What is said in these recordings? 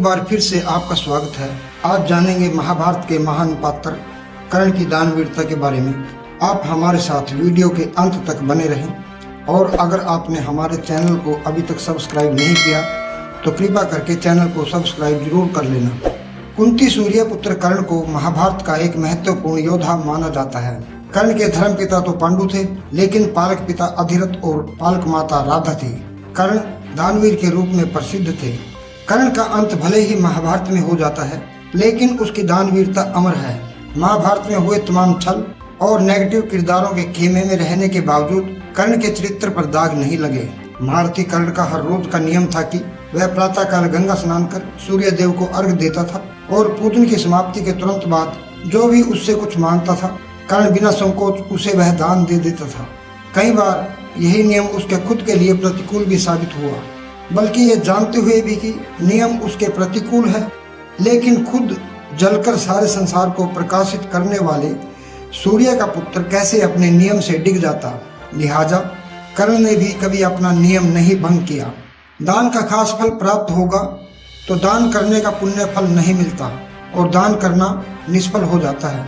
बार फिर से आपका स्वागत है। आज जानेंगे महाभारत के महान पात्र कर्ण की दानवीरता के बारे में। आप हमारे साथ वीडियो के अंत तक बने रहें और अगर आपने हमारे चैनल को अभी तक सब्सक्राइब नहीं किया तो कृपा करके चैनल को सब्सक्राइब जरूर कर लेना। कुंती सूर्य पुत्र कर्ण को महाभारत का एक महत्वपूर्ण योद्धा माना जाता है। कर्ण के धर्म पिता तो पांडु थे, लेकिन पालक पिता अधिरथ और पालक माता राधा थी। कर्ण दानवीर के रूप में प्रसिद्ध थे। कर्ण का अंत भले ही महाभारत में हो जाता है, लेकिन उसकी दानवीरता अमर है। महाभारत में हुए तमाम छल और नेगेटिव किरदारों के खेमे में रहने के बावजूद कर्ण के चरित्र पर दाग नहीं लगे। महारथी कर्ण का हर रोज का नियम था कि वह प्रातः काल गंगा स्नान कर सूर्य देव को अर्घ देता था और पूजन की समाप्ति के तुरंत बाद जो भी उससे कुछ मांगता था, कर्ण बिना संकोच उसे वह दान दे देता था। कई बार यही नियम उसके खुद के लिए प्रतिकूल भी साबित हुआ, बल्कि ये जानते हुए भी कि नियम उसके प्रतिकूल है, लेकिन खुद जलकर सारे संसार को प्रकाशित करने वाले सूर्य का पुत्र कैसे अपने नियम से डिग जाता। लिहाजा कर्ण ने भी कभी अपना नियम नहीं भंग किया। दान का खास फल प्राप्त होगा तो दान करने का पुण्य फल नहीं मिलता और दान करना निष्फल हो जाता है।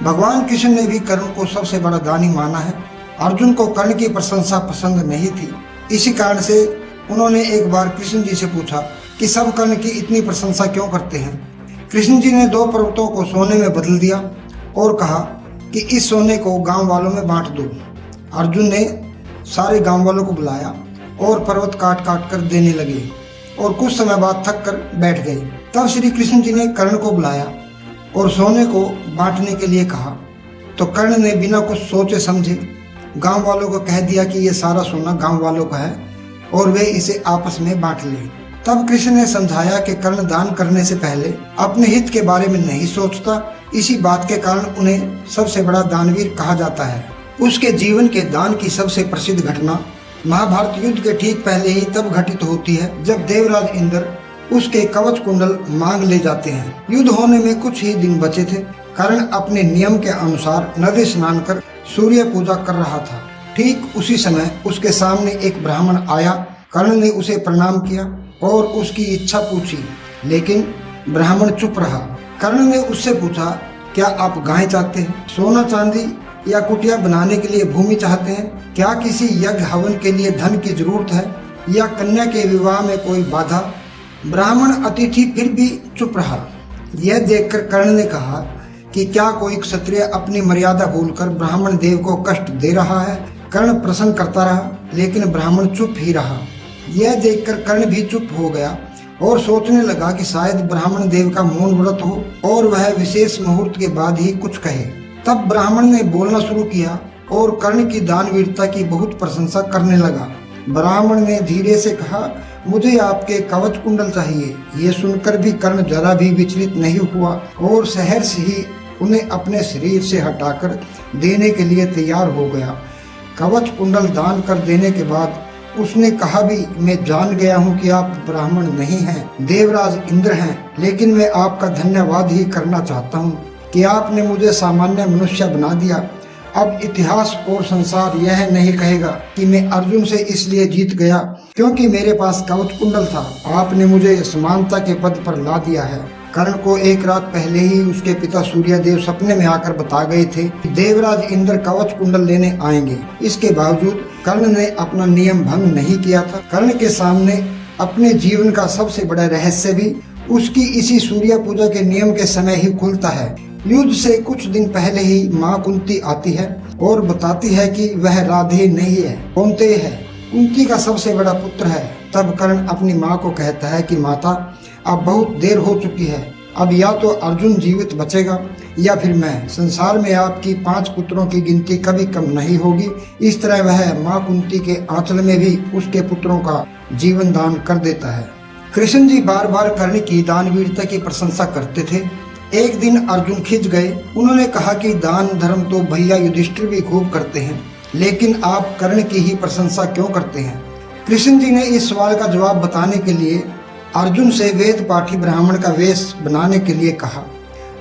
भगवान कृष्ण ने भी कर्ण को सबसे बड़ा दानी माना है। अर्जुन को कर्ण की प्रशंसा पसंद नहीं थी। इसी कारण से उन्होंने एक बार कृष्ण जी से पूछा कि सब कर्ण की इतनी प्रशंसा क्यों करते हैं। कृष्ण जी ने 2 पर्वतों को सोने में बदल दिया और कहा कि इस सोने को गांव वालों में बांट दो। अर्जुन ने सारे गांव वालों को बुलाया और पर्वत काट काट कर देने लगे और कुछ समय बाद थक कर बैठ गए। तब श्री कृष्ण जी ने कर्ण को बुलाया और सोने को बांटने के लिए कहा, तो कर्ण ने बिना कुछ सोचे समझे गांव वालों को कह दिया कि ये सारा सोना गांव वालों का है और वे इसे आपस में बांट लें। तब कृष्ण ने समझाया कि कर्ण दान करने से पहले अपने हित के बारे में नहीं सोचता। इसी बात के कारण उन्हें सबसे बड़ा दानवीर कहा जाता है। उसके जीवन के दान की सबसे प्रसिद्ध घटना महाभारत युद्ध के ठीक पहले ही तब घटित होती है जब देवराज इंद्र उसके कवच कुंडल मांग ले जाते हैं। युद्ध होने में कुछ ही दिन बचे थे। कर्ण अपने नियम के अनुसार नदी स्नान कर सूर्य पूजा कर रहा था। ठीक उसी समय उसके सामने एक ब्राह्मण आया। कर्ण ने उसे प्रणाम किया और उसकी इच्छा पूछी, लेकिन ब्राह्मण चुप रहा। कर्ण ने उससे पूछा, क्या आप गाय चाहते हैं, सोना चांदी या कुटिया बनाने के लिए भूमि चाहते हैं? क्या किसी यज्ञ हवन के लिए धन की जरूरत है या कन्या के विवाह में कोई बाधा? ब्राह्मण अतिथि फिर भी चुप रहा। यह देखकर कर्ण ने कहा कि क्या कोई क्षत्रिय अपनी मर्यादा भूलकर ब्राह्मण देव को कष्ट दे रहा है? कर्ण प्रश्न करता रहा, लेकिन ब्राह्मण चुप ही रहा। यह देखकर कर्ण भी चुप हो गया और सोचने लगा कि शायद ब्राह्मण देव का मौन व्रत हो और वह विशेष मुहूर्त के बाद ही कुछ कहे। तब ब्राह्मण ने बोलना शुरू किया और कर्ण की दानवीरता की बहुत प्रशंसा करने लगा। ब्राह्मण ने धीरे से कहा, मुझे आपके कवच कुंडल चाहिए। ये सुनकर भी कर्ण जरा भी विचलित नहीं हुआ और सहर्ष ही उन्हें अपने शरीर से हटाकर देने के लिए तैयार हो गया। कवच कुंडल दान कर देने के बाद उसने कहा भी, मैं जान गया हूँ कि आप ब्राह्मण नहीं हैं, देवराज इंद्र हैं, लेकिन मैं आपका धन्यवाद ही करना चाहता हूँ कि आपने मुझे सामान्य मनुष्य बना दिया। अब इतिहास और संसार यह नहीं कहेगा कि मैं अर्जुन से इसलिए जीत गया क्योंकि मेरे पास कवच कुंडल था। आपने मुझे समानता के पद पर ला दिया है। कर्ण को एक रात पहले ही उसके पिता सूर्यदेव सपने में आकर बता गए थे कि देवराज इंद्र कवच कुंडल लेने आएंगे। इसके बावजूद कर्ण ने अपना नियम भंग नहीं किया था। कर्ण के सामने अपने जीवन का सबसे बड़ा रहस्य भी उसकी इसी सूर्य पूजा के नियम के समय ही खुलता है। युद्ध से कुछ दिन पहले ही माँ कुंती आती है और बताती है कि वह राधे नहीं है, कौंतेय है, कुंती का सबसे बड़ा पुत्र है। तब कर्ण अपनी माँ को कहता है कि माता, अब बहुत देर हो चुकी है। अब या तो अर्जुन जीवित बचेगा या फिर मैं। संसार में आपकी 5 पुत्रों की गिनती कभी कम नहीं होगी। इस तरह वह माँ कुंती के आंचल में भी उसके पुत्रों का जीवन दान कर देता है। कृष्ण जी बार बार कर्ण की दानवीरता की प्रशंसा करते थे। एक दिन अर्जुन खिंच गए। उन्होंने कहा कि दान धर्म तो भैया युधिष्ठिर भी खूब करते हैं, लेकिन आप कर्ण की ही प्रशंसा क्यों करते हैं? कृष्ण जी ने इस सवाल का जवाब बताने के लिए अर्जुन से वेद पाठी ब्राह्मण का वेश बनाने के लिए कहा।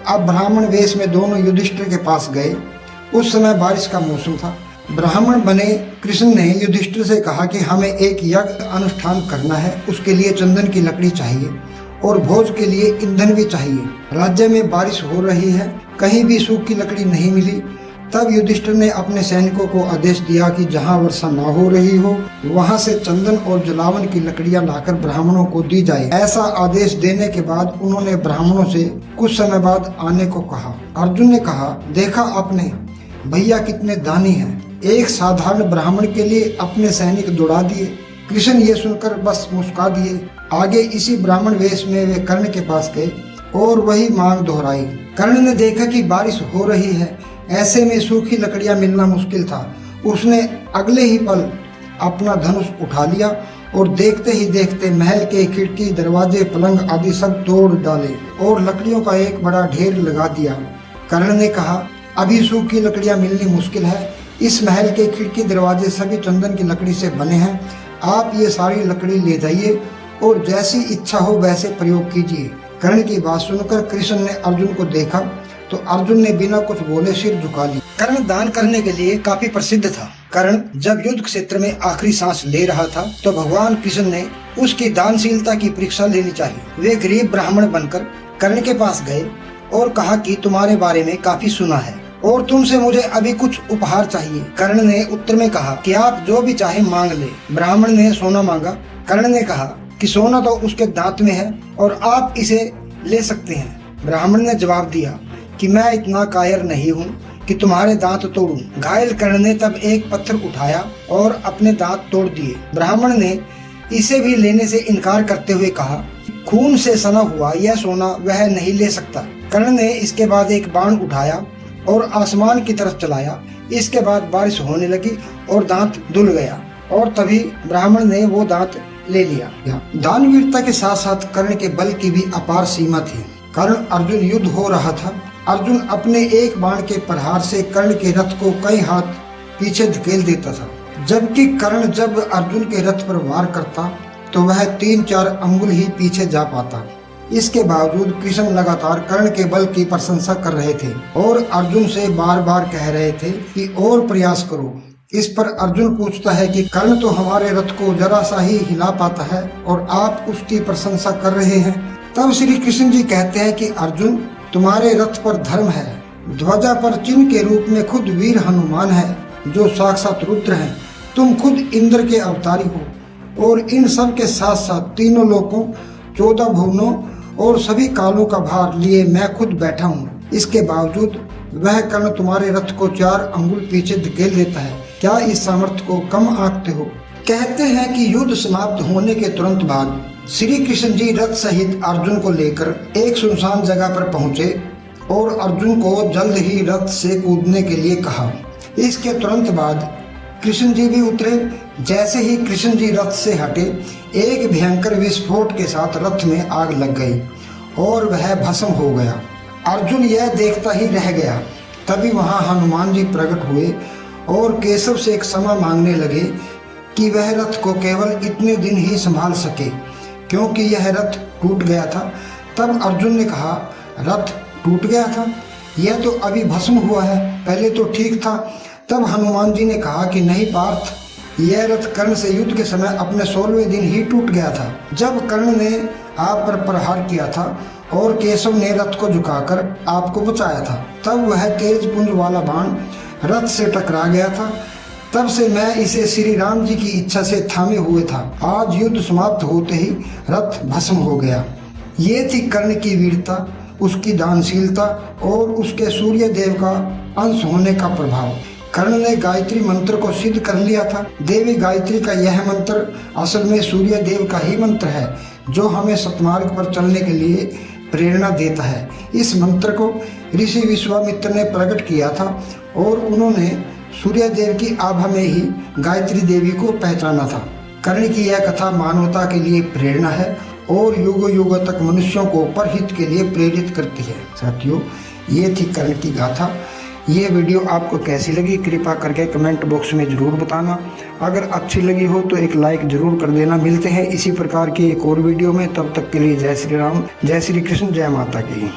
अब ब्राह्मण वेश में दोनों युधिष्ठिर के पास गए। उस समय बारिश का मौसम था। ब्राह्मण बने कृष्ण ने युधिष्ठिर से कहा कि हमें एक यज्ञ अनुष्ठान करना है, उसके लिए चंदन की लकड़ी चाहिए और भोज के लिए ईंधन भी चाहिए। राज्य में बारिश हो रही है, कहीं भी सूखी लकड़ी नहीं मिली। तब युधिष्ठिर ने अपने सैनिकों को आदेश दिया कि जहां वर्षा न हो रही हो वहां से चंदन और जलावन की लकड़ियां लाकर ब्राह्मणों को दी जाए। ऐसा आदेश देने के बाद उन्होंने ब्राह्मणों से कुछ समय बाद आने को कहा। अर्जुन ने कहा, देखा आपने भैया कितने दानी हैं। एक साधारण ब्राह्मण के लिए अपने सैनिक दौड़ा दिए। कृष्ण ये सुनकर बस मुस्कुरा दिए। आगे इसी ब्राह्मण वेश में वे कर्ण के पास गए और वही मांग दोहराई। कर्ण ने देखा कि बारिश हो रही है, ऐसे में सूखी लकड़ियां मिलना मुश्किल था। उसने अगले ही पल अपना धनुष उठा लिया और देखते ही देखते महल के खिड़की, दरवाजे, पलंग आदि सब तोड़ डाले और लकड़ियों का एक बड़ा ढेर लगा दिया। कर्ण ने कहा, अभी सूखी लकड़ियां मिलनी मुश्किल है। इस महल के खिड़की, दरवाजे सभी चंदन की लकड़ी से बने हैं। आप ये सारी लकड़ी ले जाइए और जैसी इच्छा हो वैसे प्रयोग कीजिए। कर्ण की बात सुनकर कृष्ण ने अर्जुन को देखा तो अर्जुन ने बिना कुछ बोले सिर झुका लिया। कर्ण दान करने के लिए काफी प्रसिद्ध था। कर्ण जब युद्ध क्षेत्र में आखिरी सांस ले रहा था तो भगवान कृष्ण ने उसकी दानशीलता की परीक्षा लेनी चाहिए। वे गरीब ब्राह्मण बनकर कर्ण के पास गए और कहा कि तुम्हारे बारे में काफी सुना है और तुमसे मुझे अभी कुछ उपहार चाहिए। कर्ण ने उत्तर में कहा कि आप जो भी चाहे मांग ले। ब्राह्मण ने सोना मांगा। कर्ण ने कहा कि सोना तो उसके दांत में है और आप इसे ले सकते हैं। ब्राह्मण ने जवाब दिया कि मैं इतना कायर नहीं हूँ कि तुम्हारे दांत तोड़ूं। घायल कर्ण ने तब एक पत्थर उठाया और अपने दांत तोड़ दिए। ब्राह्मण ने इसे भी लेने से इनकार करते हुए कहा, खून से सना हुआ यह सोना वह नहीं ले सकता। कर्ण ने इसके बाद एक बाण उठाया और आसमान की तरफ चलाया। इसके बाद बारिश होने लगी और दांत धुल गया और तभी ब्राह्मण ने वो दांत ले लिया। दानवीरता के साथ साथ कर्ण के बल की भी अपार सीमा थी। कर्ण अर्जुन युद्ध हो रहा था। अर्जुन अपने एक बाण के प्रहार से कर्ण के रथ को कई हाथ पीछे धकेल देता था, जबकि कर्ण जब अर्जुन के रथ पर वार करता तो वह 3-4 अंगुल ही पीछे जा पाता। इसके बावजूद कृष्ण लगातार कर्ण के बल की प्रशंसा कर रहे थे और अर्जुन से बार बार कह रहे थे कि और प्रयास करो। इस पर अर्जुन पूछता है कि कर्ण तो हमारे रथ को जरा सा ही हिला पाता है और आप उसकी प्रशंसा कर रहे हैं। तब श्री कृष्ण जी कहते हैं कि अर्जुन, तुम्हारे रथ पर धर्म है, ध्वजा पर चिन्ह के रूप में खुद वीर हनुमान है जो साक्षात रुद्र हैं। तुम खुद इंद्र के अवतारी हो और इन सब के साथ साथ तीनों लोकों, 14 भुवनों और सभी कालों का भार लिए मैं खुद बैठा हूँ। इसके बावजूद वह कर्ण तुम्हारे रथ को 4 अंगुल पीछे धकेल देता है। क्या इस सामर्थ्य को कम आंकते हो? कहते हैं कि युद्ध समाप्त होने के तुरंत बाद श्री कृष्ण जी रथ सहित अर्जुन को लेकर एक सुनसान जगह पर पहुंचे और अर्जुन को जल्द ही रथ से कूदने के लिए कहा। इसके तुरंत बाद कृष्ण जी भी उतरे। जैसे ही कृष्ण जी रथ से हटे, एक भयंकर विस्फोट के साथ रथ में आग लग गई और वह भस्म हो गया। अर्जुन यह देखता ही रह गया। तभी वहां हनुमान जी प्रकट हुए और केशव से एक क्षमा मांगने लगे कि वह रथ को केवल इतने दिन ही संभाल सके क्योंकि यह रथ टूट गया था। तब अर्जुन ने कहा, रथ टूट गया था? यह तो अभी भस्म हुआ है, पहले तो ठीक था। तब हनुमान जी ने कहा कि नहीं पार्थ, यह रथ कर्ण से युद्ध के समय अपने 16वें दिन ही टूट गया था, जब कर्ण ने आप पर प्रहार किया था और केशव ने रथ को झुकाकर आपको बचाया था। तब वह तेज पुंज वाला बाण रथ से टकरा गया था। तब से मैं इसे श्री राम जी की इच्छा से थामे हुए था। आज युद्ध समाप्त होते ही रथ भस्म हो गया। ये थी कर्ण की वीरता, उसकी दानशीलता और उसके सूर्य देव का अंश होने का प्रभाव। कर्ण ने गायत्री मंत्र को सिद्ध कर लिया था। देवी गायत्री का यह मंत्र असल में सूर्य देव का ही मंत्र है जो हमें सतमार्ग पर चलने के लिए प्रेरणा देता है। इस मंत्र को ऋषि विश्वामित्र ने प्रकट किया था और उन्होंने सूर्य देव की आभा में ही गायत्री देवी को पहचाना था। कर्ण की यह कथा मानवता के लिए प्रेरणा है और युगों युगों तक मनुष्यों को परहित के लिए प्रेरित करती है। साथियों, ये थी कर्ण की गाथा। ये वीडियो आपको कैसी लगी कृपया करके कमेंट बॉक्स में ज़रूर बताना। अगर अच्छी लगी हो तो एक लाइक ज़रूर कर देना। मिलते हैं इसी प्रकार की एक और वीडियो में, तब तक के लिए जय श्री राम, जय श्री कृष्ण, जय माता की।